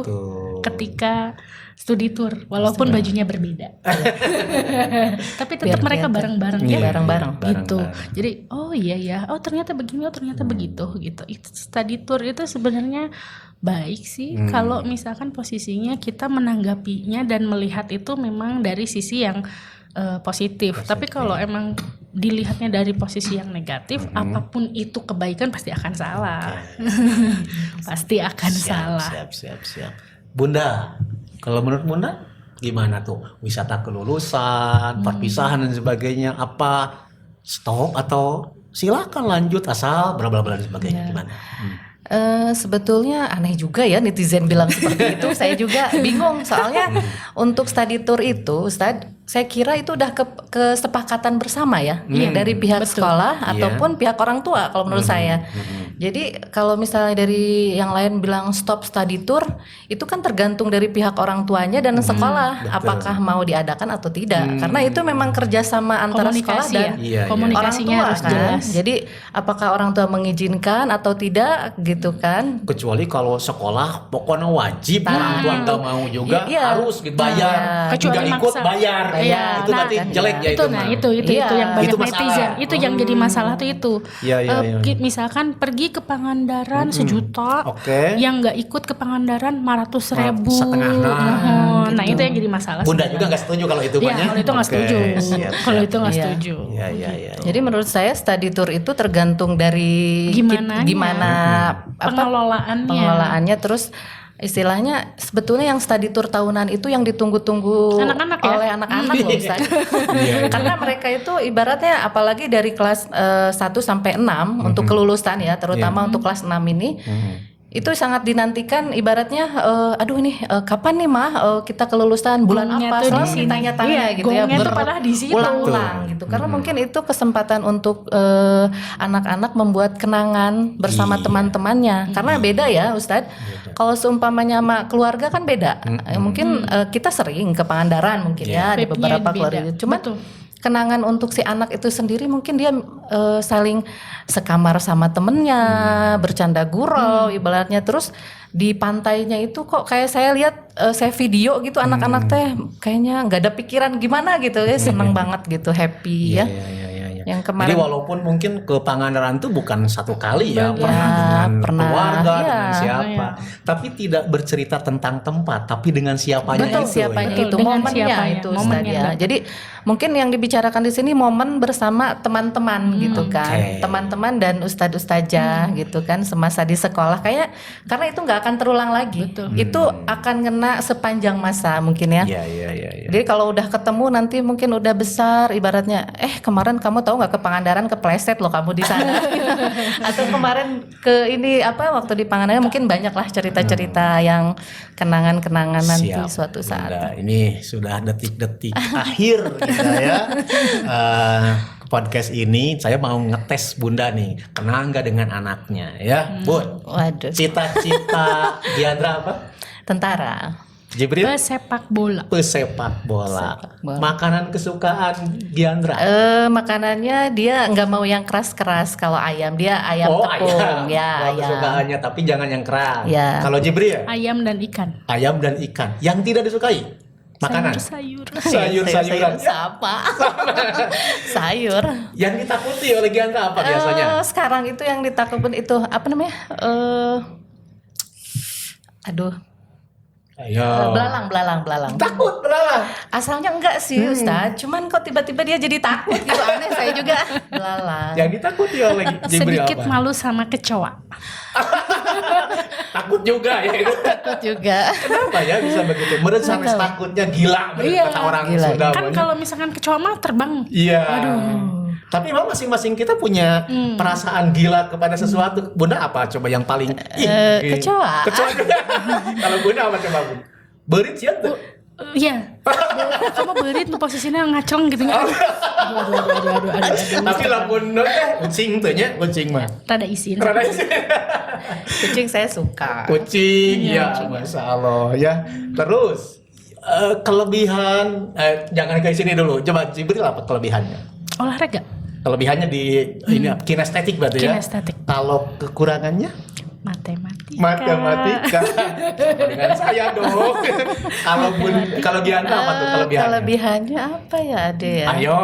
ketika studi tour, walaupun bajunya berbeda. Tapi tetap mereka bareng-bareng ya. Bareng-bareng Gitu. Jadi oh iya ya, oh ternyata begini, oh ternyata begitu gitu. Itu study tour itu sebenarnya baik sih kalau misalkan posisinya kita menanggapinya dan melihat itu memang dari sisi yang positif. Tapi kalau emang dilihatnya dari posisi yang negatif, apapun itu kebaikan pasti akan salah. Pasti akan salah. Siap. Bunda, kalau menurut Bunda gimana tuh wisata kelulusan, perpisahan dan sebagainya? Apa stop atau silakan lanjut asal bla bla bla dan sebagainya? Gimana? Sebetulnya aneh juga ya netizen bilang seperti itu. Saya juga bingung soalnya untuk study tour itu, Ustadz, saya kira itu udah kesepakatan bersama ya, dari pihak sekolah ataupun pihak orang tua kalau menurut saya. Jadi kalau misalnya dari yang lain bilang stop study tour, itu kan tergantung dari pihak orang tuanya dan sekolah apakah mau diadakan atau tidak. Karena itu memang kerjasama antara sekolah dan komunikasinya orang tua, harus kan. jelas. Jadi apakah orang tua mengizinkan atau tidak gitu kan? Kecuali kalau sekolah pokoknya wajib, orang tua nggak mau juga harus bayar. Kecuali nggak ikut maksa. bayar. Iya, Itu berarti jelek ya itu. Nah itu yang banyak Itu masalah. netizen. Itu yang jadi masalah tuh itu. Iya. Misalkan pergi ke Pangandaran sejuta, yang nggak ikut ke Pangandaran 500.000. Setengah. Nah itu yang jadi masalah. Bunda juga nggak setuju kalau itu Iya, kalau itu nggak setuju. Kalau itu nggak Iya. setuju. Iya. Jadi menurut saya study tour itu tergantung dari gimana pengelolaannya, terus istilahnya sebetulnya yang study tour tahunan itu yang ditunggu-tunggu Anak-anak ya? oleh anak-anak loh Ustaz. Karena mereka itu ibaratnya apalagi dari kelas 1 sampai 6 untuk kelulusan ya, terutama untuk kelas 6 ini. Itu sangat dinantikan ibaratnya aduh ini kapan nih mah kita kelulusan bulan Gongnya apa tuh selalu di sini. ditanya-tanya gitu ya Gongnya tuh padahal di situ. berulang-ulang gitu karena mungkin itu kesempatan untuk anak-anak membuat kenangan bersama teman-temannya karena beda ya Ustadz. Kalau seumpamanya sama keluarga kan beda. Mungkin kita sering ke Pangandaran mungkin ya di beberapa keluarga. Cuma kenangan untuk si anak itu sendiri mungkin dia saling sekamar sama temennya, bercanda gurau ibaratnya, terus di pantainya itu kok kayak saya lihat saya video gitu anak-anak teh kayaknya nggak ada pikiran gimana gitu ya, seneng banget gitu, happy ya. Yang kemarin, jadi walaupun mungkin ke Pangandaran tuh bukan satu kali ya, pernah dengan keluarga, dengan siapa, tapi tidak bercerita tentang tempat, tapi dengan siapanya. Betul, itu. siapanya Ya. itu, momennya itu Ustaz ya. Jadi mungkin yang dibicarakan di sini momen bersama teman-teman gitu kan, teman-teman dan ustadz-ustazah gitu kan semasa di sekolah kayak karena itu nggak akan terulang lagi. Itu akan kena sepanjang masa mungkin ya. Iya. Jadi kalau udah ketemu nanti mungkin udah besar ibaratnya kemarin kamu tahu nggak ke Pangandaran kepleset loh kamu di sana atau kemarin ke ini waktu di Pangandaran mungkin banyak lah cerita-cerita yang kenangan-kenangan nanti suatu saat. Bunda, ini sudah detik-detik akhir kita ya. Podcast ini saya mau ngetes Bunda nih, kenal nggak dengan anaknya ya, Bun? Waduh. Cita-cita Diandra apa? Tentara. Jibril? Pesepak bola. Pesepak bola. Makanan kesukaan Diandra? Makanannya dia nggak mau yang keras-keras. Kalau ayam dia ayam tepung. Ayam. Ya, ayam. Kesukaannya tapi jangan yang keras. Ya. Kalau Jibril? Ayam dan ikan. Ayam dan ikan. Yang tidak disukai? Makanan. Sayur. Sayur-sayuran. Apa? Sayur. Yang ditakuti oleh Giandra apa biasanya? Sekarang itu yang ditakutin itu apa namanya? Aduh. Ayo. Belalang. Takut belalang. Asalnya enggak sih Ustaz, cuman kok tiba-tiba dia jadi takut gitu, aneh saya juga. Belalang. Yang ditakuti oleh Jibril Sedikit apa? malu sama kecoa. Takut juga ya. Takut juga. Kenapa ya bisa begitu? Menurut sampai takutnya gila Iya, kata orang gila. Sunda. Kan kalau misalkan kecoa mah terbang. Iya. Aduh. Tapi memang masing-masing kita punya perasaan gila kepada sesuatu. Bunda apa coba yang paling Kecoa. Kecoa juga. Kalau Bunda apa coba Bunda? Berit sih tuh. Iya. Coba berit nu posisinya ngacleng gitu nggak? Aduh. Tapi lamun kucing tuh nya, kucing mah. Rada isin. Rada sih. Kucing saya suka. Kucing ya, Masya Allah ya. Terus kelebihan jangan ke sini dulu. Coba Jibril apa kelebihannya? Olahraga. Kelebihannya di ini kinestetik berarti ya. Kinestetik. Kalau kekurangannya matematika. Dengan saya dong. Kalau Giandra apa tuh kelebihannya? Kelebihannya apa ya Ade ya? Ayo.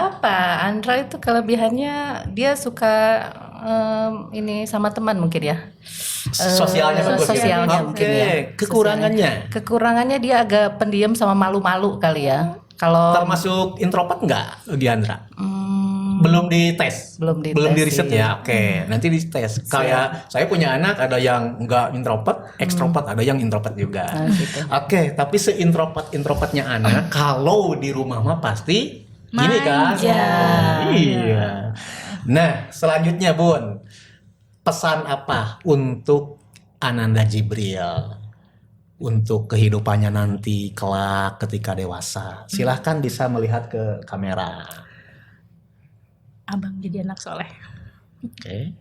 Apa? Andra itu kelebihannya dia suka ini sama teman mungkin ya. Sosialnya bagus. Sosialnya Oke. mungkin ya. Kekurangannya? Kekurangannya dia agak pendiam sama malu-malu kali ya. Kalau Termasuk introvert nggak Giandra? Belum dites. belum dites Belum di riset sih. ya. Oke, nanti dites. Kayak saya punya anak ada yang nggak introvert, ekstrovert, ada yang introvert juga. Gitu. Oke, tapi se-introvertnya anak kalau di rumah mah pasti gini kan? Manja. Iya. Nah, selanjutnya Bun, pesan apa untuk Ananda Jibril untuk kehidupannya nanti kelak ketika dewasa? Silahkan bisa melihat ke kamera. Abang jadi anak soleh. Oke.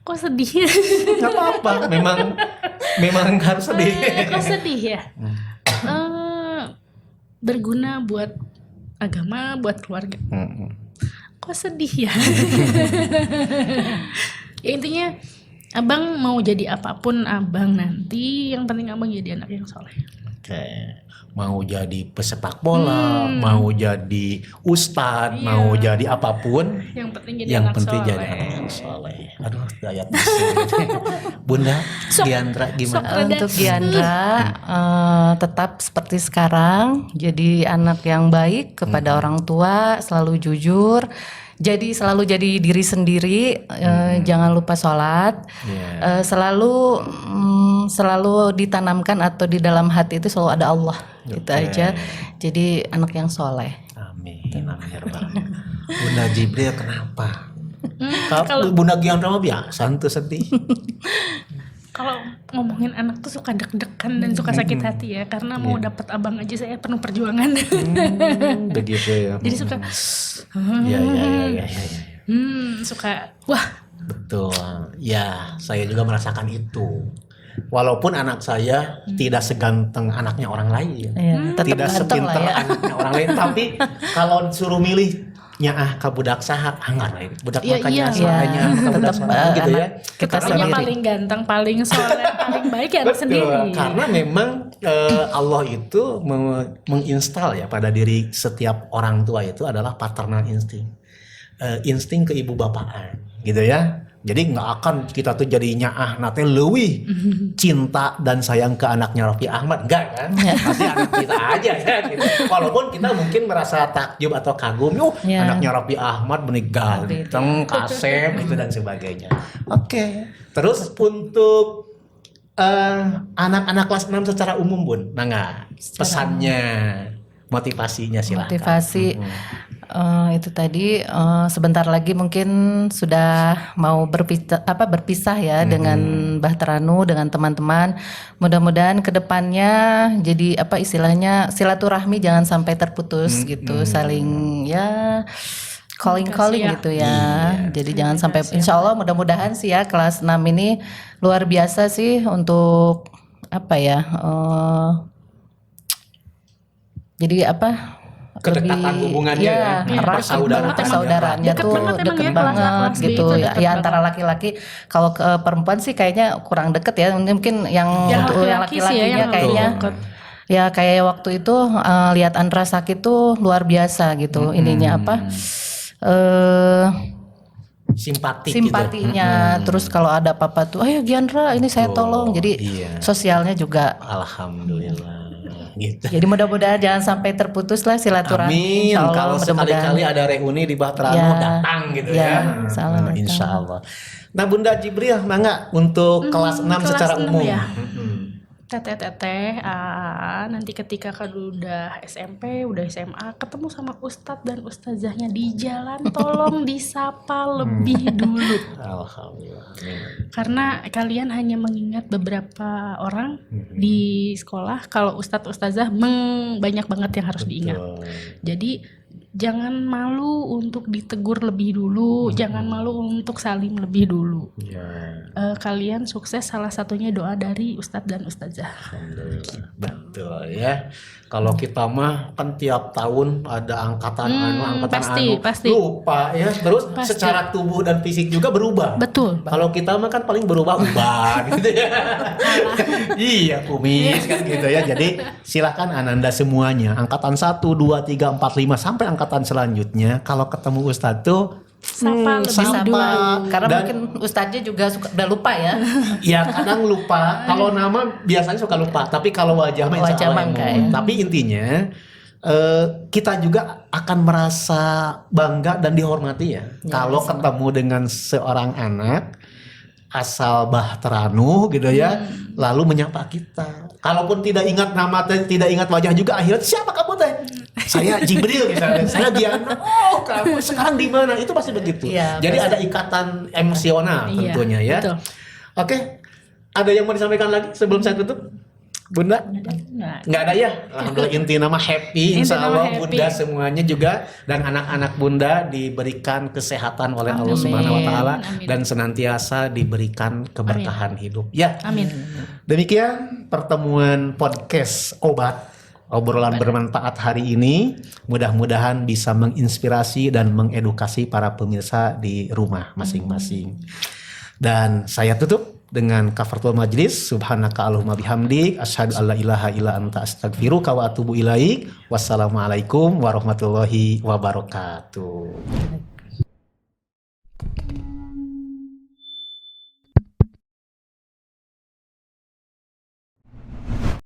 Kok sedih? Nggak apa-apa, memang harus sedih. Kok sedih ya? Berguna buat agama, buat keluarga. Kok sedih ya? Ya intinya abang mau jadi apapun abang nanti, yang penting abang jadi anak yang soleh. Oke. Mau jadi pesepak bola, mau jadi ustadz, mau jadi apapun, Yang penting jadi yang anak penting soleh. jadi anak soleh. Aduh, gayat Bunda, Giandra gimana? Untuk Giandra tetap seperti sekarang, jadi anak yang baik kepada orang tua, selalu jujur. Jadi selalu jadi diri sendiri, jangan lupa sholat. Selalu ditanamkan atau di dalam hati itu selalu ada Allah, gitu aja. Jadi anak yang soleh. Amin, amin ya rabbal alamin. Bunda Jibril kenapa? Kalau Bunda Giandra mah biasa tuh sedih. Kalau ngomongin anak tuh suka deg-degan dan suka sakit hati ya, karena mau dapat abang aja saya penuh perjuangan. Begitu ya. Jadi suka Ya. suka wah. Betul. Ya, saya juga merasakan itu. Walaupun anak saya tidak seganteng anaknya orang lain, Tetap tidak ganteng sepinter lah ya. anaknya orang lain, tapi kalau disuruh milih nyaah ka budak saha anggar lain. Budak Iya, makanya iya. soalnya ka budak Tetap, saha gitu ya. kita Katanya sendiri. paling ganteng, paling soleh, paling baik ya anak Betul, sendiri. karena memang Allah itu menginstal ya pada diri setiap orang tua itu adalah paternal insting, insting keibubapaan, gitu ya. Jadi nggak akan kita tuh jadinya nate leuwih cinta dan sayang ke anaknya Raffi Ahmad, enggak kan? Pasti anak kita aja ya. Gitu. Walaupun kita mungkin merasa takjub atau kagum, anaknya Raffi Ahmad benih ganteng, kasep gitu dan sebagainya. Oke. Terus untuk anak-anak kelas 6 secara umum Bun, nah pesannya, motivasinya silakan. Motivasi itu tadi sebentar lagi mungkin sudah mau berpisah ya dengan Mbah Teranu, dengan teman-teman. Mudah-mudahan kedepannya jadi istilahnya silaturahmi jangan sampai terputus gitu, saling ya calling gitu ya. Jadi jangan sampai, insya Allah mudah-mudahan sih ya kelas 6 ini luar biasa sih untuk jadi kedekatan hubungannya ya, ya, erat persaudaraan. persaudaranya Deket tuh banget emang deket ya, banget kelas B gitu itu ya. deket Ya antara laki-laki, kalau ke perempuan sih kayaknya kurang deket ya. Mungkin yang untuk yang laki-laki sih ya, laki-lakinya yang kayaknya deket. ya kayak waktu itu lihat Andra sakit tuh luar biasa gitu. Ininya apa? Simpatinya. gitu. Terus kalau ada apa-apa tuh, ayo Giandra ini saya tolong. Jadi Iya. sosialnya juga. Alhamdulillah gitu. Jadi mudah-mudahan jangan sampai terputus lah silaturahmi. Amin. Insya Allah, Kalau mudah-mudahan. sekali-kali ada reuni di Batrano Ya. datang gitu Ya, ya. insya Allah datang. Insya Allah. Nah Bunda Jibril, mangga untuk kelas 6 kelas secara 6 umum. ya. Teteh, nanti ketika kan udah SMP, udah SMA, ketemu sama ustadz dan ustazahnya di jalan, tolong disapa lebih dulu. Alhamdulillah. Karena kalian hanya mengingat beberapa orang di sekolah, kalau ustadz ustazah banyak banget yang harus diingat. Jadi jangan malu untuk ditegur lebih dulu, jangan malu untuk salim lebih dulu. Kalian sukses, salah satunya doa dari ustadz dan ustazah. Alhamdulillah. Betul ya. Kalau kita mah kan tiap tahun ada angkatan pasti. lupa ya. Terus Pasti. secara tubuh dan fisik juga berubah. Betul. Kalau kita mah kan paling berubah uban gitu ya. Iya, kumis kan gitu ya. Jadi silakan Ananda semuanya, angkatan 1, 2, 3, 4, 5 sampai angkatan selanjutnya kalau ketemu ustadz tuh Sapa lebih Sapa. dulu. Karena Dan- mungkin ustadznya juga udah lupa ya. ya kadang lupa. Kalau nama biasanya suka lupa, tapi kalau wajah mah insya Wajah Allah mah emang. enggak ya. Tapi intinya kita juga akan merasa bangga dan dihormati ya, kalau ketemu dengan seorang anak asal Bahteranuh gitu ya, lalu menyapa kita. Kalaupun tidak ingat nama, tidak ingat wajah juga, akhirnya siapa kamu teh? Saya Jibril misalnya, saya Giandra. Oh kamu sekarang di mana? Itu pasti begitu. Iya, Jadi pasti. ada ikatan emosional Iya, tentunya ya. betul. Oke, ada yang mau disampaikan lagi sebelum saya tutup, Bunda? Nah, Nggak ada ya. Alhamdulillah inti nama happy, insya Inti nama Allah happy. Bunda semuanya juga dan anak-anak Bunda diberikan kesehatan oleh Allah Amin. Subhanahu Wa Taala Amin. dan senantiasa diberikan keberkahan hidup. Ya, amin. Demikian pertemuan podcast obrolan bermanfaat hari ini. Mudah-mudahan bisa menginspirasi dan mengedukasi para pemirsa di rumah masing-masing. Dan saya tutup dengan kafaratul majlis. Subhanaka Allahumma bihamdik, asyhadu alla ilaha illa anta, astaghfiruka wa atubu ilaik. Wassalamualaikum warahmatullahi wabarakatuh.